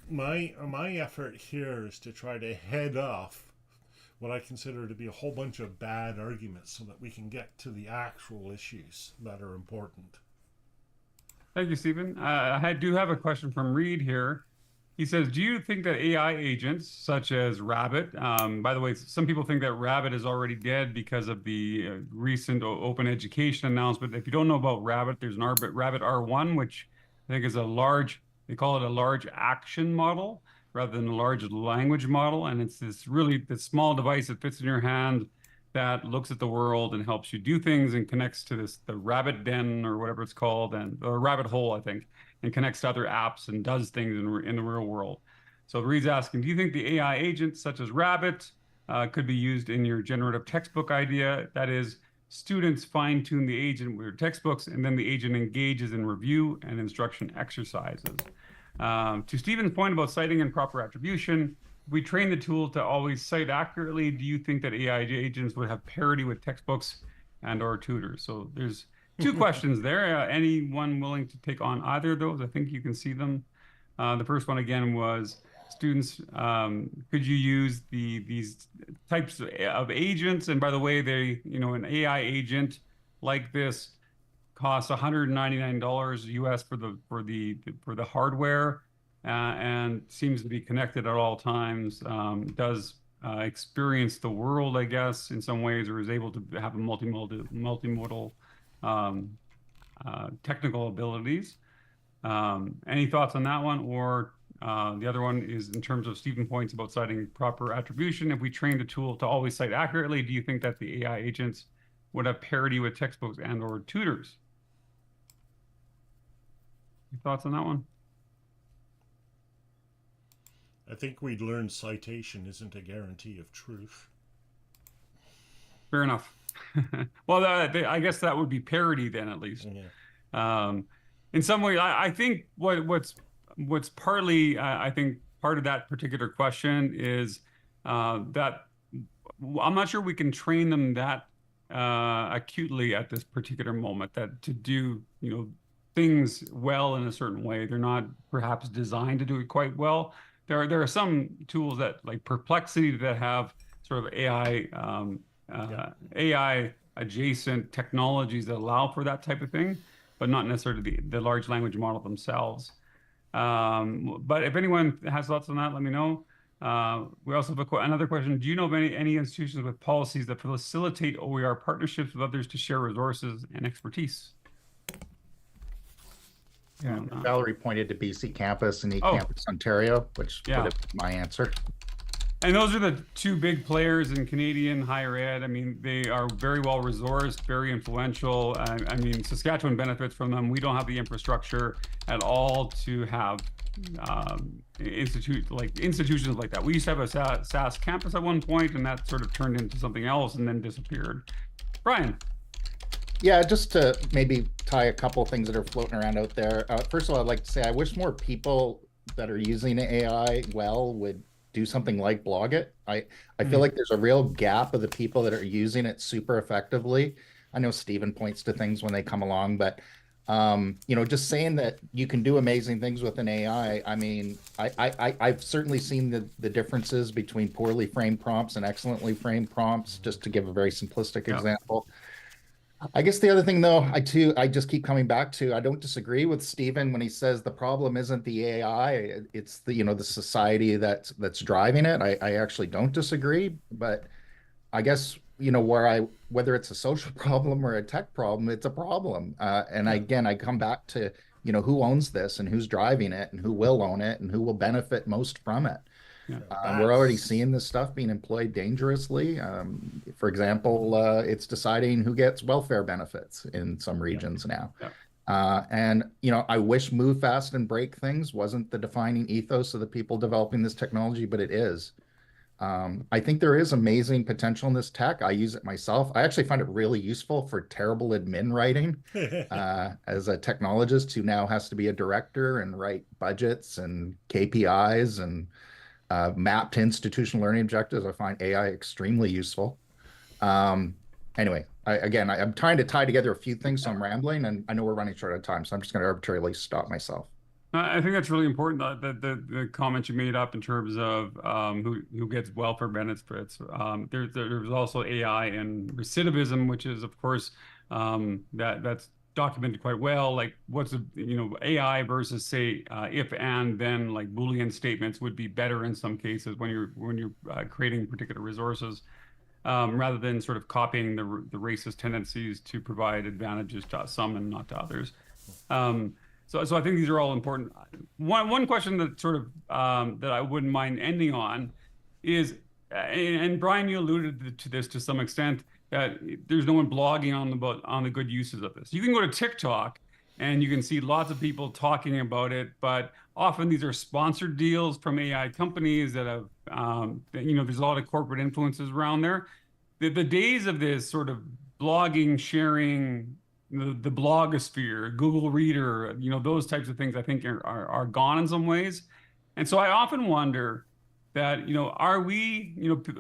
my effort here is to try to head off what I consider to be a whole bunch of bad arguments so that we can get to the actual issues that are important. Thank you, Stephen. I do have a question from Reed here. He says, do you think that AI agents such as Rabbit, by the way, some people think that Rabbit is already dead because of the recent open education announcement. If you don't know about Rabbit, there's an Rabbit R1, which I think is they call it a large action model rather than a large language model. And it's this small device that fits in your hand that looks at the world and helps you do things and connects to the rabbit den or whatever it's called, or rabbit hole, I think, and connects to other apps and does things in the real world. So Reed's asking, do you think the AI agents such as Rabbit could be used in your generative textbook idea? That is, students fine-tune the agent with textbooks, and then the agent engages in review and instruction exercises. To Stephen's point about citing and proper attribution, if we train the tool to always cite accurately, do you think that AI agents would have parity with textbooks and or tutors? So there's two questions there. Anyone willing to take on either of those? I think you can see them. The first one again was students, could you use these types of agents? And by the way, an AI agent like this costs $199 US for the hardware, and seems to be connected at all times. Does experience the world, I guess, in some ways, or is able to have a multimodal technical abilities. Any thoughts on that one? Or the other one is in terms of Stephen points about citing proper attribution. If we train the tool to always cite accurately, do you think that the AI agents would have parity with textbooks and or tutors? Any thoughts on that one? I think we'd learn citation isn't a guarantee of truth. Fair enough. Well, I guess that would be parity then, at least. Yeah. In some way, I think what's partly, I think part of that particular question is that I'm not sure we can train them that acutely at this particular moment, that to do things well in a certain way. They're not perhaps designed to do it quite well. There are some tools that, like Perplexity, that have sort of AI adjacent technologies that allow for that type of thing, but not necessarily the large language model themselves. But if anyone has thoughts on that, let me know. We also have another question. Do you know of any institutions with policies that facilitate OER partnerships with others to share resources and expertise? Yeah, Valerie pointed to BC Campus and eCampus Ontario, which would have been my answer. And those are the two big players in Canadian higher ed. I mean, they are very well resourced, very influential. I mean, Saskatchewan benefits from them. We don't have the infrastructure at all to have institutions like that. We used to have a SAS campus at one point, and that sort of turned into something else and then disappeared. Brian. Yeah, just to maybe tie a couple of things that are floating around out there. First of all, I'd like to say I wish more people that are using AI would do something like blog it. I feel like there's a real gap of the people that are using it super effectively. I know Stephen points to things when they come along, but just saying that you can do amazing things with an AI. I mean, I've certainly seen the differences between poorly framed prompts and excellently framed prompts, just to give a very simplistic example. I guess the other thing, though, I just keep coming back to, I don't disagree with Stephen when he says the problem isn't the AI, it's the society that's driving it. I actually don't disagree, but I guess whether it's a social problem or a tech problem, it's a problem. And again, I come back to who owns this and who's driving it and who will own it and who will benefit most from it. We're already seeing this stuff being employed dangerously. For example, it's deciding who gets welfare benefits in some regions now. And I wish move fast and break things wasn't the defining ethos of the people developing this technology, but it is. I think there is amazing potential in this tech. I use it myself. I actually find it really useful for terrible admin writing. As a technologist who now has to be a director and write budgets and KPIs and map to institutional learning objectives, I find AI extremely useful. Anyway, I'm trying to tie together a few things, so I'm rambling, and I know we're running short of time, so I'm just going to arbitrarily stop myself. I think that's really important, the comment you made up in terms of who gets welfare benefits. There's also AI and recidivism, which is, of course, that's documented quite well. Like what's AI versus say if and then, like Boolean statements would be better in some cases when you're creating particular resources, rather than sort of copying the racist tendencies to provide advantages to some and not to others. So I think these are all important. One question that sort of that I wouldn't mind ending on is, and Brian, you alluded to this to some extent, that there's no one blogging on the good uses of this. You can go to TikTok and you can see lots of people talking about it, but often these are sponsored deals from AI companies that have, there's a lot of corporate influences around there. The days of this sort of blogging, sharing, the blogosphere, Google Reader, those types of things, I think are gone in some ways. And so I often wonder that, are we,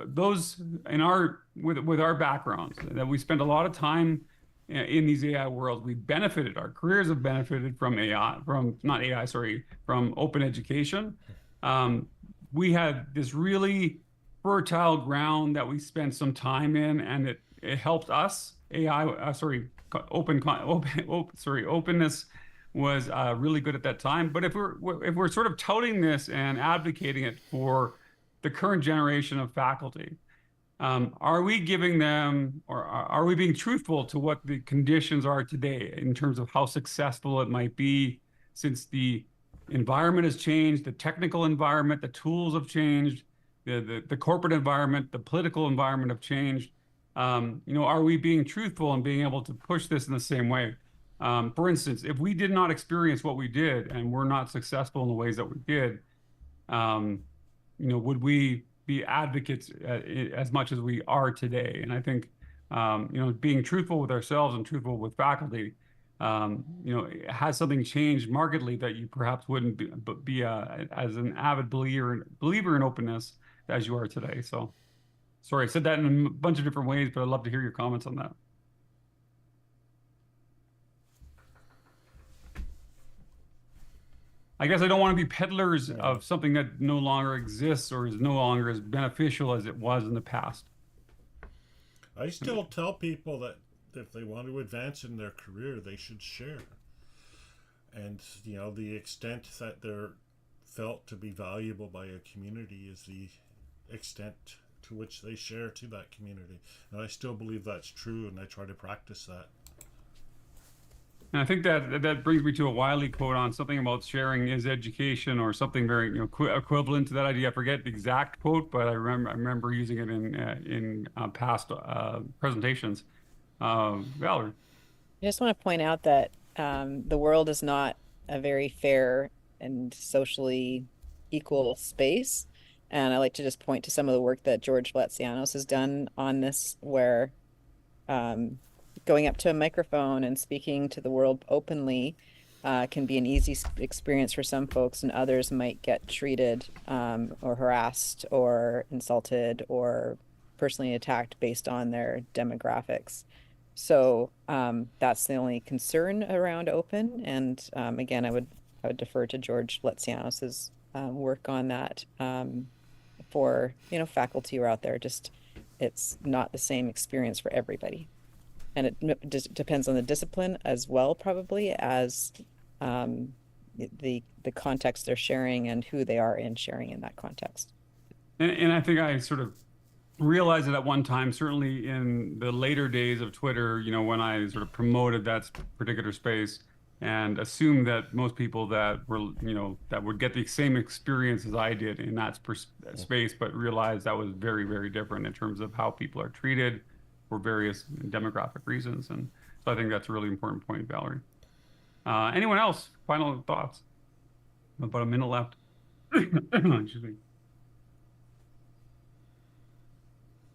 those in with our backgrounds, that we spend a lot of time in these AI worlds, we benefited, our careers have benefited from from open education. We had this really fertile ground that we spent some time in, and it helped us. Openness was really good at that time. But if we're sort of touting this and advocating it for the current generation of faculty, are we giving them, or are we being truthful to what the conditions are today in terms of how successful it might be, since the environment has changed, the technical environment, the tools have changed, the corporate environment, the political environment have changed. Are we being truthful and being able to push this in the same way? For instance, if we did not experience what we did and we're not successful in the ways that we did, would we be advocates as much as we are today? And I think, being truthful with ourselves and truthful with faculty, has something changed markedly that you perhaps wouldn't be as an avid believer in openness as you are today. So, sorry, I said that in a bunch of different ways, but I'd love to hear your comments on that. I guess I don't want to be peddlers of something that no longer exists or is no longer as beneficial as it was in the past. I still tell people that if they want to advance in their career, they should share. And, the extent that they're felt to be valuable by a community is the extent to which they share to that community. And I still believe that's true, and I try to practice that. And I think that brings me to a Wiley quote on something about sharing is education, or something very equivalent to that idea. I forget the exact quote, but I remember using it in past presentations. Valerie. I just want to point out that the world is not a very fair and socially equal space. And I like to just point to some of the work that George Valetsianos has done on this, where going up to a microphone and speaking to the world openly can be an easy experience for some folks, and others might get treated or harassed or insulted or personally attacked based on their demographics. So that's the only concern around open. And again, I would defer to George Valetsianos's work on that for faculty who are out there. Just, it's not the same experience for everybody. And it just depends on the discipline as well, probably, as the context they're sharing and who they are in sharing in that context. And I think I sort of realized it at one time, certainly in the later days of Twitter, when I sort of promoted that particular space, and assumed that most people that were, that would get the same experience as I did in that space, but realized that was very, very different in terms of how people are treated for various demographic reasons. And so I think that's a really important point, Valerie. Anyone else? Final thoughts? About a minute left. Excuse me.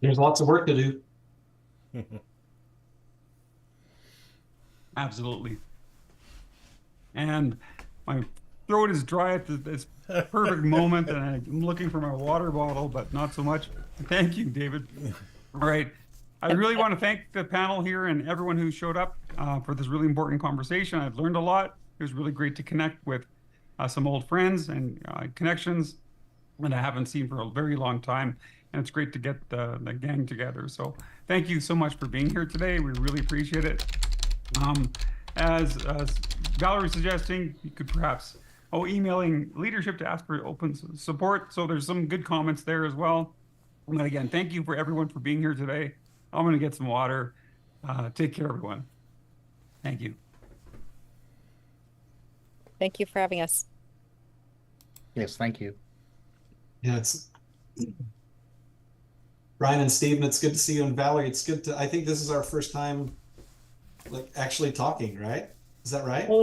There's lots of work to do. Absolutely. And my throat is dry at this perfect moment, and I'm looking for my water bottle, but not so much. Thank you, David. All right. I really want to thank the panel here and everyone who showed up for this really important conversation. I've learned a lot. It was really great to connect with some old friends and connections that I haven't seen for a very long time. And it's great to get the gang together. So thank you so much for being here today. We really appreciate it. As Valerie suggesting, you could perhaps, emailing leadership to ask for open support. So there's some good comments there as well. And again, thank you for everyone for being here today. I'm going to get some water. Take care, everyone. Thank you. Thank you for having us. Yes, thank you. Yeah, it's Brian and Stephen, it's good to see you, and Valerie, it's good to, I think this is our first time actually talking, right? Is that right? Well,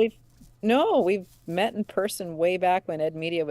we've met in person way back when Ed Media was